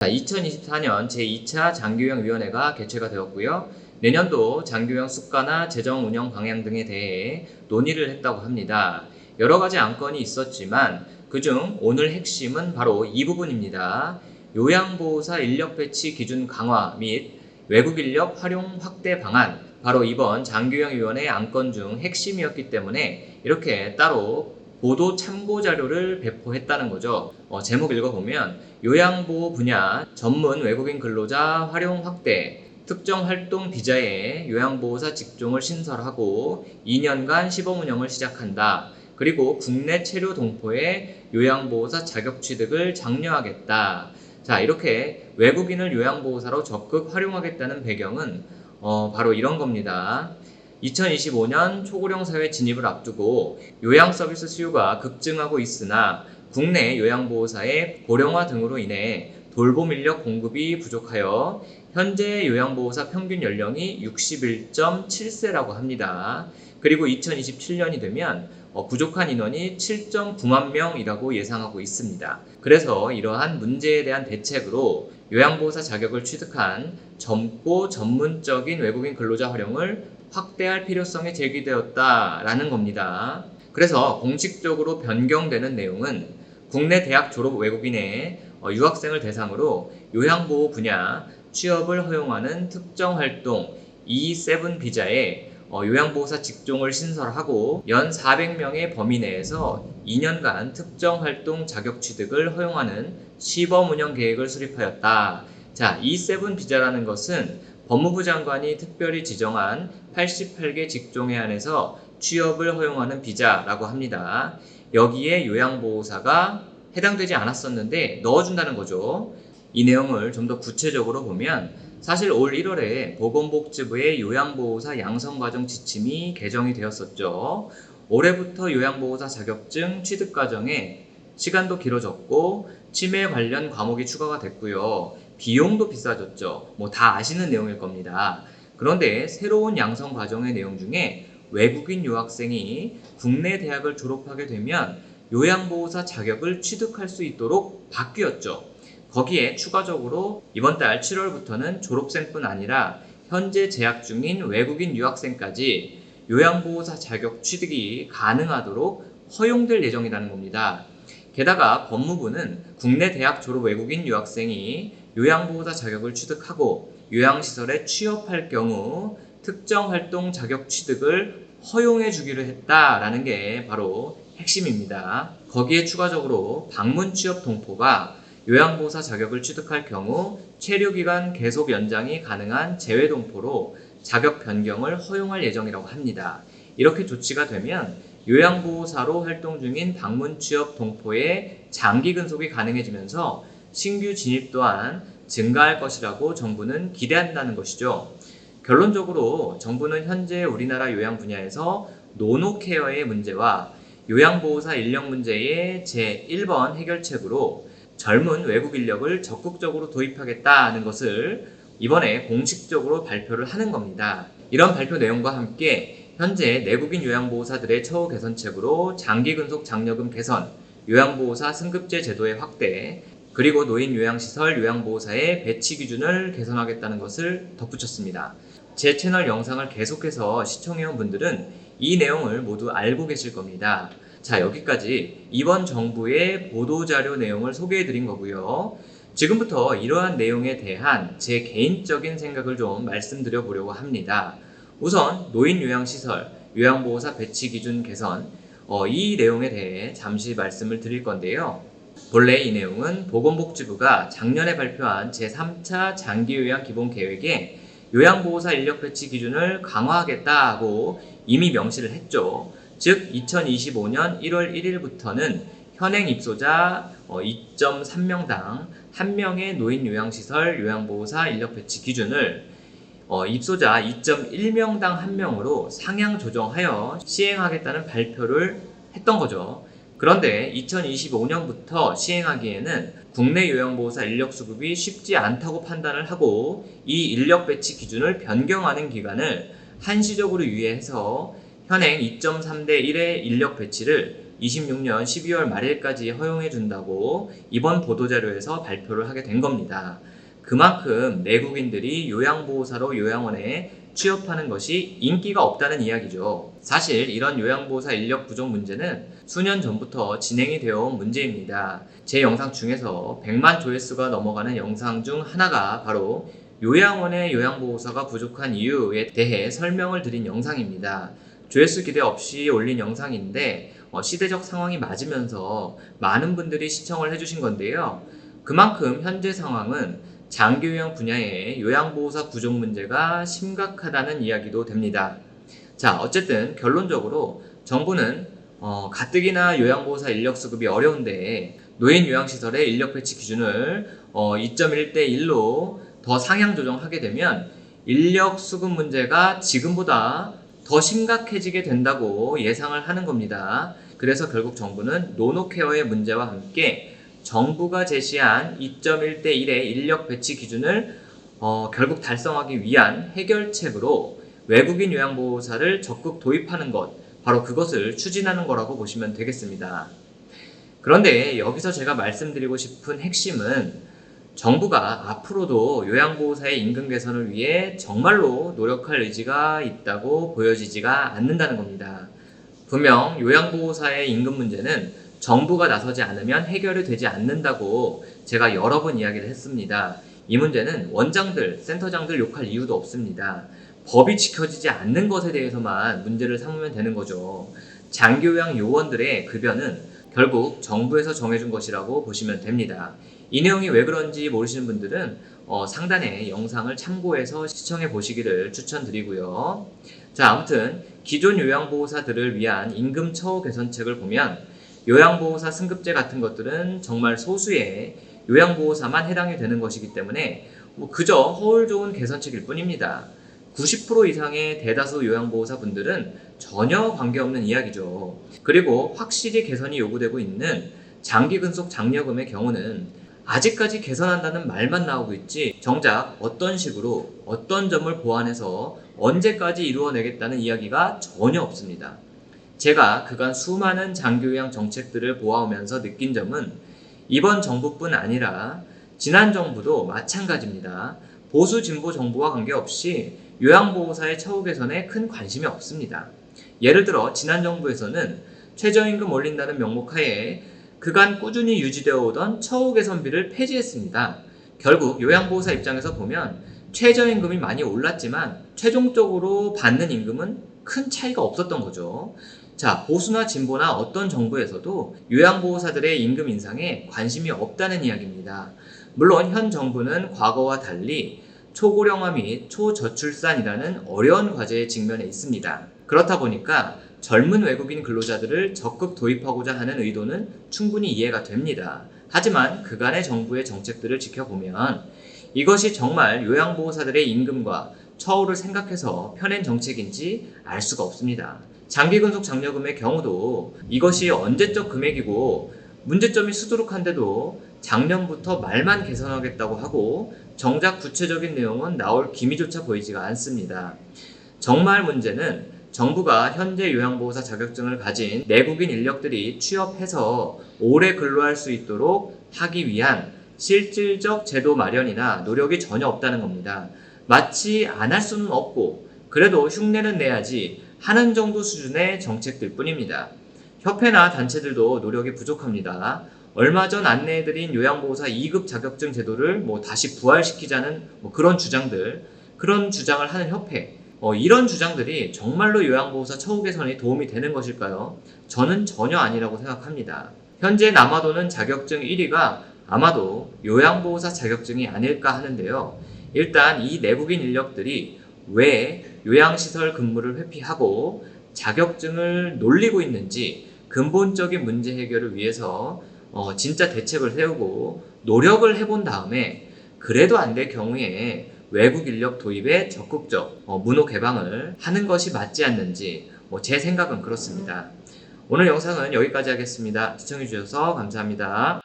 2024년 제2차 장교형위원회가 개최가 되었고요. 내년도 장교형 수가나 재정 운영 방향 등에 대해 논의를 했다고 합니다. 여러 가지 안건이 있었지만 그중 오늘 핵심은 바로 이 부분입니다. 요양보호사 인력 배치 기준 강화 및 외국 인력 활용 확대 방안, 바로 이번 장교형위원회 안건 중 핵심이었기 때문에 이렇게 따로 보도 참고 자료를 배포했다는 거죠. 제목 읽어보면 요양보호 분야 전문 외국인 근로자 활용 확대, 특정 활동 비자에 요양보호사 직종을 신설하고 2년간 시범 운영을 시작한다. 그리고 국내 체류 동포의 요양보호사 자격 취득을 장려하겠다. 자, 이렇게 외국인을 요양보호사로 적극 활용하겠다는 배경은 바로 이런 겁니다. 2025년 초고령 사회 진입을 앞두고 요양 서비스 수요가 급증하고 있으나 국내 요양보호사의 고령화 등으로 인해 돌봄 인력 공급이 부족하여 현재 요양보호사 평균 연령이 61.7세라고 합니다. 그리고 2027년이 되면 부족한 인원이 7.9만 명이라고 예상하고 있습니다. 그래서 이러한 문제에 대한 대책으로 요양보호사 자격을 취득한 젊고 전문적인 외국인 근로자 활용을 확대할 필요성이 제기되었다라는 겁니다. 그래서 공식적으로 변경되는 내용은 국내 대학 졸업 외국인의 유학생을 대상으로 요양보호 분야 취업을 허용하는 특정 활동 E7 비자에 요양보호사 직종을 신설하고 연 400명의 범위 내에서 2년간 특정 활동 자격 취득을 허용하는 시범 운영 계획을 수립하였다. 자, E7 비자라는 것은 법무부 장관이 특별히 지정한 88개 직종에 한해서 취업을 허용하는 비자라고 합니다. 여기에 요양보호사가 해당되지 않았었는데 넣어준다는 거죠. 이 내용을 좀 더 구체적으로 보면 사실 올 1월에 보건복지부의 요양보호사 양성과정 지침이 개정이 되었었죠. 올해부터 요양보호사 자격증 취득과정에 시간도 길어졌고 치매 관련 과목이 추가가 됐고요. 비용도 비싸졌죠. 다 아시는 내용일 겁니다. 그런데 새로운 양성 과정의 내용 중에 외국인 유학생이 국내 대학을 졸업하게 되면 요양보호사 자격을 취득할 수 있도록 바뀌었죠. 거기에 추가적으로 이번 달 7월부터는 졸업생뿐 아니라 현재 재학 중인 외국인 유학생까지 요양보호사 자격 취득이 가능하도록 허용될 예정이라는 겁니다. 게다가 법무부는 국내 대학 졸업 외국인 유학생이 요양보호사 자격을 취득하고 요양시설에 취업할 경우 특정 활동 자격 취득을 허용해 주기로 했다라는 게 바로 핵심입니다. 거기에 추가적으로 방문 취업 동포가 요양보호사 자격을 취득할 경우 체류기간 계속 연장이 가능한 재외동포로 자격 변경을 허용할 예정이라고 합니다. 이렇게 조치가 되면 요양보호사로 활동 중인 방문 취업 동포의 장기 근속이 가능해지면서 신규 진입 또한 증가할 것이라고 정부는 기대한다는 것이죠. 결론적으로 정부는 현재 우리나라 요양 분야에서 노노케어의 문제와 요양보호사 인력 문제의 제1번 해결책으로 젊은 외국 인력을 적극적으로 도입하겠다는 것을 이번에 공식적으로 발표를 하는 겁니다. 이런 발표 내용과 함께 현재 내국인 요양보호사들의 처우 개선책으로 장기 근속 장려금 개선, 요양보호사 승급제 제도의 확대, 그리고 노인 요양시설 요양보호사의 배치 기준을 개선하겠다는 것을 덧붙였습니다. 제 채널 영상을 계속해서 시청해온 분들은 이 내용을 모두 알고 계실 겁니다. 자, 여기까지 이번 정부의 보도자료 내용을 소개해드린 거고요. 지금부터 이러한 내용에 대한 제 개인적인 생각을 좀 말씀드려 보려고 합니다. 우선 노인 요양시설, 요양보호사 배치 기준 개선, 이 내용에 대해 잠시 말씀을 드릴 건데요. 본래 이 내용은 보건복지부가 작년에 발표한 제3차 장기요양 기본계획에 요양보호사 인력 배치 기준을 강화하겠다고 이미 명시를 했죠. 즉 2025년 1월 1일부터는 현행 입소자 2.3명당 1명의 노인 요양시설 요양보호사 인력 배치 기준을 입소자 2.1명당 1명으로 상향 조정하여 시행하겠다는 발표를 했던 거죠. 그런데 2025년부터 시행하기에는 국내 요양보호사 인력 수급이 쉽지 않다고 판단을 하고 이 인력 배치 기준을 변경하는 기간을 한시적으로 유예해서 현행 2.3대 1의 인력 배치를 26년 12월 말일까지 허용해 준다고 이번 보도자료에서 발표를 하게 된 겁니다. 그만큼 내국인들이 요양보호사로 요양원에 취업하는 것이 인기가 없다는 이야기죠. 사실 이런 요양보호사 인력 부족 문제는 수년 전부터 진행이 되어 온 문제입니다. 제 영상 중에서 100만 조회수가 넘어가는 영상 중 하나가 바로 요양원의 요양보호사가 부족한 이유에 대해 설명을 드린 영상입니다. 조회수 기대 없이 올린 영상인데 시대적 상황이 맞으면서 많은 분들이 시청을 해주신 건데요. 그만큼 현재 상황은 장기요양 분야의 요양보호사 부족 문제가 심각하다는 이야기도 됩니다. 자, 어쨌든 결론적으로 정부는 가뜩이나 요양보호사 인력 수급이 어려운데 노인 요양시설의 인력 배치 기준을 2.1대 1로 더 상향 조정하게 되면 인력 수급 문제가 지금보다 더 심각해지게 된다고 예상을 하는 겁니다. 그래서 결국 정부는 노노케어의 문제와 함께 정부가 제시한 2.1대 1의 인력 배치 기준을 결국 달성하기 위한 해결책으로 외국인 요양보호사를 적극 도입하는 것, 바로 그것을 추진하는 거라고 보시면 되겠습니다. 그런데 여기서 제가 말씀드리고 싶은 핵심은 정부가 앞으로도 요양보호사의 임금 개선을 위해 정말로 노력할 의지가 있다고 보여지지가 않는다는 겁니다. 분명 요양보호사의 임금 문제는 정부가 나서지 않으면 해결이 되지 않는다고 제가 여러 번 이야기를 했습니다. 이 문제는 원장들, 센터장들 욕할 이유도 없습니다. 법이 지켜지지 않는 것에 대해서만 문제를 삼으면 되는 거죠. 장기요양 요원들의 급여는 결국 정부에서 정해준 것이라고 보시면 됩니다. 이 내용이 왜 그런지 모르시는 분들은 상단의 영상을 참고해서 시청해 보시기를 추천드리고요. 자, 아무튼 기존 요양보호사들을 위한 임금 처우 개선책을 보면 요양보호사 승급제 같은 것들은 정말 소수의 요양보호사만 해당이 되는 것이기 때문에 그저 허울 좋은 개선책일 뿐입니다. 90% 이상의 대다수 요양보호사 분들은 전혀 관계없는 이야기죠. 그리고 확실히 개선이 요구되고 있는 장기근속 장려금의 경우는 아직까지 개선한다는 말만 나오고 있지 정작 어떤 식으로 어떤 점을 보완해서 언제까지 이루어내겠다는 이야기가 전혀 없습니다. 제가 그간 수많은 장기요양 정책들을 보아오면서 느낀 점은 이번 정부뿐 아니라 지난 정부도 마찬가지입니다. 보수 진보 정부와 관계없이 요양보호사의 처우 개선에 큰 관심이 없습니다. 예를 들어 지난 정부에서는 최저임금 올린다는 명목하에 그간 꾸준히 유지되어 오던 처우 개선비를 폐지했습니다. 결국 요양보호사 입장에서 보면 최저임금이 많이 올랐지만 최종적으로 받는 임금은 큰 차이가 없었던 거죠. 자, 보수나 진보나 어떤 정부에서도 요양보호사들의 임금 인상에 관심이 없다는 이야기입니다. 물론 현 정부는 과거와 달리 초고령화 및 초저출산이라는 어려운 과제에 직면해 있습니다. 그렇다 보니까 젊은 외국인 근로자들을 적극 도입하고자 하는 의도는 충분히 이해가 됩니다. 하지만 그간의 정부의 정책들을 지켜보면 이것이 정말 요양보호사들의 임금과 처우를 생각해서 펴낸 정책인지 알 수가 없습니다. 장기근속 장려금의 경우도 이것이 언제적 금액이고 문제점이 수두룩한데도 작년부터 말만 개선하겠다고 하고 정작 구체적인 내용은 나올 기미조차 보이지가 않습니다. 정말 문제는 정부가 현재 요양보호사 자격증을 가진 내국인 인력들이 취업해서 오래 근로할 수 있도록 하기 위한 실질적 제도 마련이나 노력이 전혀 없다는 겁니다. 마치 안 할 수는 없고 그래도 흉내는 내야지 하는 정도 수준의 정책들 뿐입니다. 협회나 단체들도 노력이 부족합니다. 얼마 전 안내해드린 요양보호사 2급 자격증 제도를 다시 부활시키자는 그런 주장을 하는 협회, 이런 주장들이 정말로 요양보호사 처우 개선에 도움이 되는 것일까요? 저는 전혀 아니라고 생각합니다. 현재 남아도는 자격증 1위가 아마도 요양보호사 자격증이 아닐까 하는데요. 일단 이 내국인 인력들이 왜 요양시설 근무를 회피하고 자격증을 놀리고 있는지 근본적인 문제 해결을 위해서 진짜 대책을 세우고 노력을 해본 다음에 그래도 안 될 경우에 외국 인력 도입에 적극적 문호 개방을 하는 것이 맞지 않는지 제 생각은 그렇습니다. 오늘 영상은 여기까지 하겠습니다. 시청해주셔서 감사합니다.